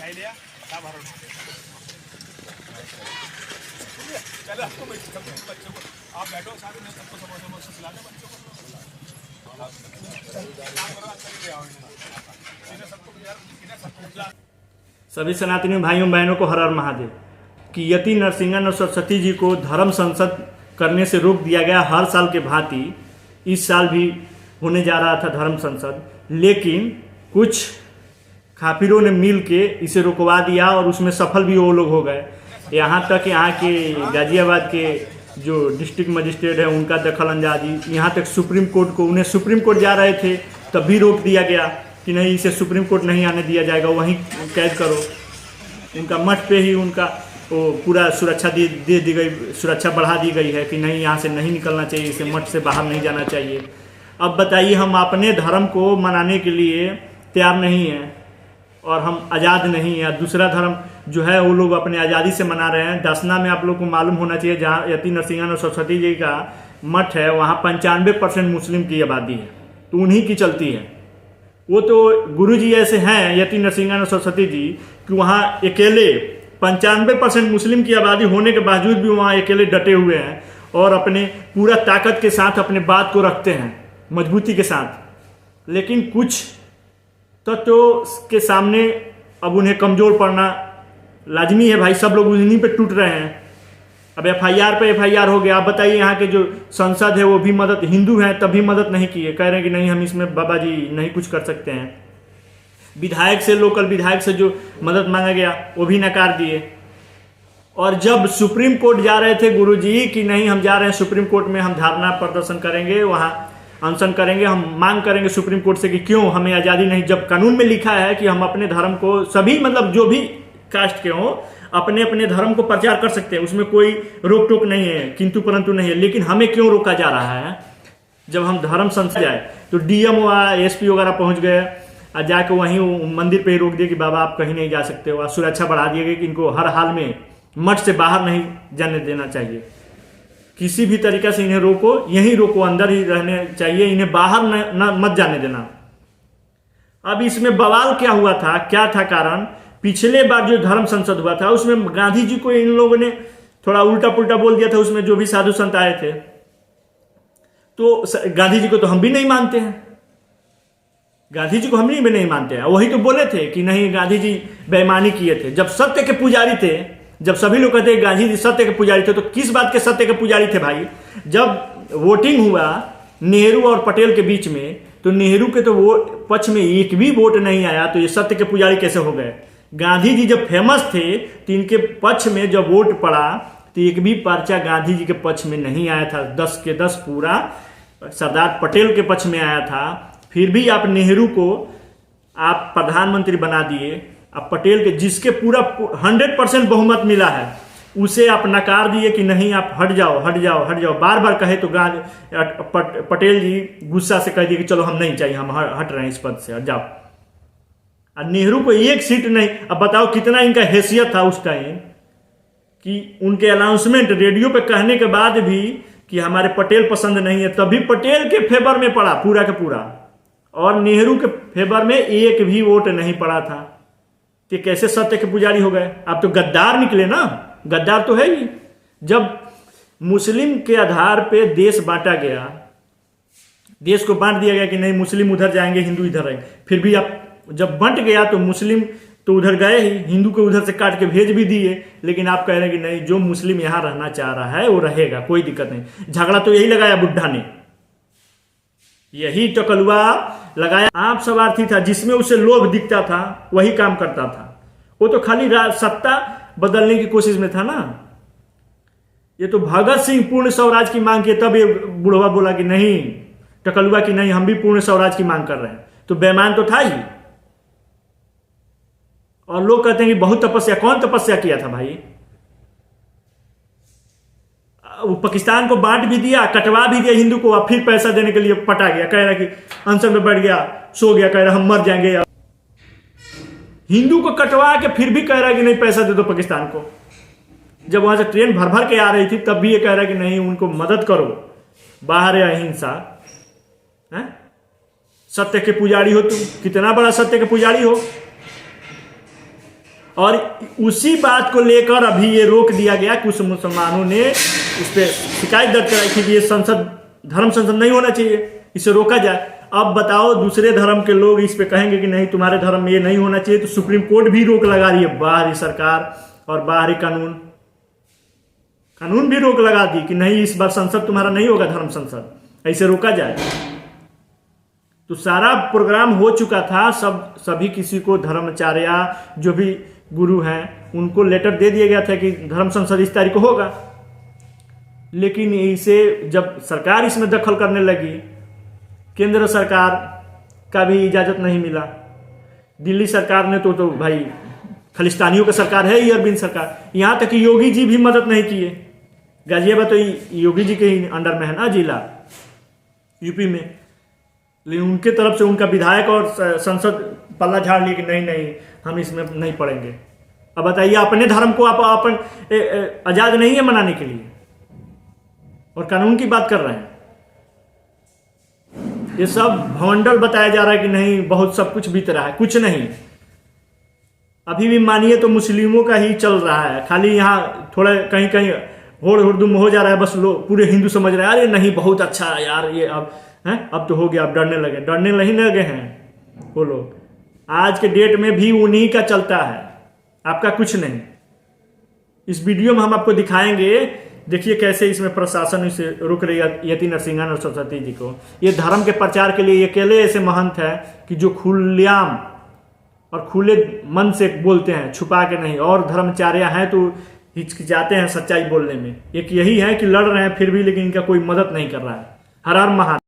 मिठाई लिया सब हर चलो आपको बच्चों को आप बैठो साथ में सबको समोसा खिला दो बच्चों को सभी सनातनी भाइयों बहनों को हर हर महादेव। कि यति नरसिंह सरस्वती जी को धर्म संसद करने से रोक दिया गया हर साल के भांति इस साल भी होने जा रहा था धर्म संसद, लेकिन कुछ खापिरों ने मिल के इसे रुकवा दिया और उसमें सफल भी वो लोग हो गए। यहाँ तक यहाँ के गाजियाबाद के जो डिस्ट्रिक्ट मजिस्ट्रेट है उनका दखल अंदाजी, यहाँ तक सुप्रीम कोर्ट को, उन्हें सुप्रीम कोर्ट जा रहे थे तब भी रोक दिया गया कि नहीं इसे सुप्रीम कोर्ट नहीं आने दिया जाएगा, वहीं कैद करो। उनका मठ पे ही उनका वो पूरा सुरक्षा दे दी गई, सुरक्षा बढ़ा दी गई है कि नहीं यहाँ से नहीं निकलना चाहिए, इसे मठ से बाहर नहीं जाना चाहिए। अब बताइए, हम अपने धर्म को मनाने के लिए तैयार नहीं हैं और हम आज़ाद नहीं हैं, दूसरा धर्म जो है वो लोग अपने आज़ादी से मना रहे हैं। दसना में आप लोग को मालूम होना चाहिए, जहाँ यति नरसिंह सरस्वती जी का मठ है वहाँ 95% मुस्लिम की आबादी है, तो उन्हीं की चलती है। वो तो गुरु जी ऐसे हैं यति नरसिंह सरस्वती जी कि वहाँ अकेले 95% मुस्लिम की आबादी होने के बावजूद भी वहाँ अकेले डटे हुए हैं और अपने पूरा ताकत के साथ अपने बात को रखते हैं, मजबूती के साथ। लेकिन कुछ तत्वों के सामने अब उन्हें कमज़ोर पड़ना लाजमी है भाई, सब लोग उन्हीं पे टूट रहे हैं। अब FIR पे FIR हो गया। आप बताइए, यहाँ के जो संसद है वो भी मदद, हिंदू हैं तभी मदद नहीं किए, कह रहे हैं कि नहीं हम इसमें बाबा जी नहीं कुछ कर सकते हैं। विधायक से, लोकल विधायक से जो मदद मांगा गया वो भी नकार दिए। और जब सुप्रीम कोर्ट जा रहे थे गुरु जी कि नहीं हम जा रहे हैं सुप्रीम कोर्ट में, हम धरना प्रदर्शन करेंगे, वहाँ अनशन करेंगे, हम मांग करेंगे सुप्रीम कोर्ट से कि क्यों हमें आज़ादी नहीं, जब कानून में लिखा है कि हम अपने धर्म को, सभी मतलब जो भी कास्ट के हों अपने अपने धर्म को प्रचार कर सकते हैं, उसमें कोई रोक टोक नहीं है, किंतु परंतु नहीं है। लेकिन हमें क्यों रोका जा रहा है? जब हम धर्म संसद जाए तो DM SP वगैरह पहुंच गए और जाके वहीं मंदिर पे ही रोक दिए कि बाबा आप कहीं नहीं जा सकते हो, और सुरक्षा बढ़ा दिए गए कि इनको हर हाल में मठ से बाहर नहीं जाने देना चाहिए, किसी भी तरीके से इन्हें रोको, यहीं रोको, अंदर ही रहने चाहिए, इन्हें बाहर न मत जाने देना। अब इसमें बवाल क्या हुआ था, क्या था कारण? पिछले बार जो धर्म संसद हुआ था उसमें गांधी जी को इन लोगों ने थोड़ा उल्टा पुल्टा बोल दिया था, उसमें जो भी साधु संत आए थे। तो गांधी जी को तो हम भी नहीं मानते हैं, गांधी जी को हम भी नहीं मानते हैं। वही तो बोले थे कि नहीं गांधी जी बेईमानी किए थे, जब सत्य के पुजारी थे, जब सभी लोग कहते हैं गांधी जी सत्य के पुजारी थे, तो किस बात के सत्य के पुजारी थे भाई? जब वोटिंग हुआ नेहरू और पटेल के बीच में, तो नेहरू के तो वोट पक्ष में एक भी वोट नहीं आया, तो ये सत्य के पुजारी कैसे हो गए? गांधी जी जब फेमस थे तो इनके पक्ष में जब वोट पड़ा तो एक भी पर्चा गांधी जी के पक्ष में नहीं आया था, 10 के 10 पूरा सरदार पटेल के पक्ष में आया था। फिर भी आप नेहरू को आप प्रधानमंत्री बना दिए, आप पटेल के जिसके पूरा 100% बहुमत मिला है उसे आप नकार दिए कि नहीं आप हट जाओ हट जाओ हट जाओ। बार बार कहे तो पटेल जी गुस्सा से कह दिए कि चलो हम नहीं चाहिए, हम हट रहे हैं इस पद से, हट जाओ। और नेहरू को एक सीट नहीं। अब बताओ कितना इनका हैसियत था उस टाइम कि उनके अनाउंसमेंट रेडियो पे कहने के बाद भी कि हमारे पटेल पसंद नहीं है, तभी पटेल के फेवर में पड़ा पूरा का पूरा, और नेहरू के फेवर में एक भी वोट नहीं पड़ा था। तो कैसे सत्य के पुजारी हो गए? आप तो गद्दार निकले ना, गद्दार तो है ही। जब मुस्लिम के आधार पे देश बांटा गया, देश को बांट दिया गया कि नहीं मुस्लिम उधर जाएंगे हिंदू इधर रहेंगे, फिर भी आप जब बंट गया तो मुस्लिम तो उधर गए ही, हिंदू को उधर से काट के भेज भी दिए। लेकिन आप कह रहे हैं कि नहीं जो मुस्लिम यहाँ रहना चाह रहा है वो रहेगा, कोई दिक्कत नहीं। झगड़ा तो यही लगाया बुड्ढा ने, यही टकलुआ लगाया। आप सवार्थी था, जिसमें उसे लोभ दिखता था वही काम करता था। वो तो खाली सत्ता बदलने की कोशिश में था ना। ये तो भगत सिंह पूर्ण स्वराज की मांग की, तब ये बुढ़वा बोला कि नहीं, टकलुआ की नहीं हम भी पूर्ण स्वराज की मांग कर रहे हैं, तो बेईमान तो था ही। और लोग कहते हैं कि बहुत तपस्या, कौन तपस्या किया था भाई? वो पाकिस्तान को बांट भी दिया, कटवा भी दिया हिंदू को, और फिर पैसा देने के लिए पटा गया, कह रहा कि अनशन में बैठ गया, सो गया, कह रहा हम मर जाएंगे। हिंदू को कटवा के फिर भी कह रहा कि नहीं पैसा दे दो पाकिस्तान को। जब वहां से ट्रेन भर भर के आ रही थी तब भी ये कह रहा कि नहीं उनको मदद करो, बाहर है अहिंसा। सत्य के पुजारी हो तुम, कितना बड़ा सत्य के पुजारी हो। और उसी बात को लेकर अभी ये रोक दिया गया। कुछ मुसलमानों ने इस पर शिकायत दर्ज कराई थी कि ये संसद धर्म संसद नहीं होना चाहिए, इसे रोका जाए। अब बताओ दूसरे धर्म के लोग इस पे कहेंगे कि नहीं तुम्हारे धर्म में ये नहीं होना चाहिए, तो सुप्रीम कोर्ट भी रोक लगा रही है। बाहरी सरकार और बाहरी कानून भी रोक लगा दी कि नहीं इस बार संसद तुम्हारा नहीं होगा धर्म संसद, ऐसे रोका जाए। तो सारा प्रोग्राम हो चुका था, सभी किसी को धर्माचार्य जो भी गुरु हैं उनको लेटर दे दिया गया था कि धर्म संसद इस तारीख को होगा। लेकिन इसे जब सरकार इसमें दखल करने लगी, केंद्र सरकार का भी इजाजत नहीं मिला। दिल्ली सरकार ने तो भाई खालिस्तानियों का सरकार है ही, अरविंद सरकार, यहां तक कि योगी जी भी मदद नहीं किए। गाजियाबाद तो योगी जी के ही अंडर में है ना जिला यूपी में, लेकिन उनके तरफ से उनका विधायक और संसद पल्ला झाड़ लिए कि नहीं हम इसमें नहीं पड़ेंगे। अब बताइए अपने धर्म को आप अपन आजाद नहीं है मनाने के लिए, और कानून की बात कर रहे हैं। ये सब भवंडर बताया जा रहा है कि नहीं बहुत सब कुछ बीत रहा है, कुछ नहीं। अभी भी मानिए तो मुस्लिमों का ही चल रहा है, खाली यहाँ थोड़ा कहीं कहीं होड़ हुड़दुम हो जा रहा है, बस लोग पूरे हिंदू समझ रहे हैं अरे नहीं बहुत अच्छा है यार ये अब तो हो गया, अब डरने नहीं लगे हैं वो लोग। आज के डेट में भी उन्हीं का चलता है, आपका कुछ नहीं। इस वीडियो में हम आपको दिखाएंगे, देखिए कैसे इसमें प्रशासन इसे रोक रही है यति नरसिंहा सरस्वती जी को। ये धर्म के प्रचार के लिए ये अकेले ऐसे महंत है कि जो खुलेआम और खुले मन से बोलते हैं, छुपा के नहीं। और धर्माचार्य हैं तो हिचकिचाते हैं सच्चाई बोलने में। एक यही है कि लड़ रहे हैं फिर भी, लेकिन इनका कोई मदद नहीं कर रहा है। हर हर महादेव।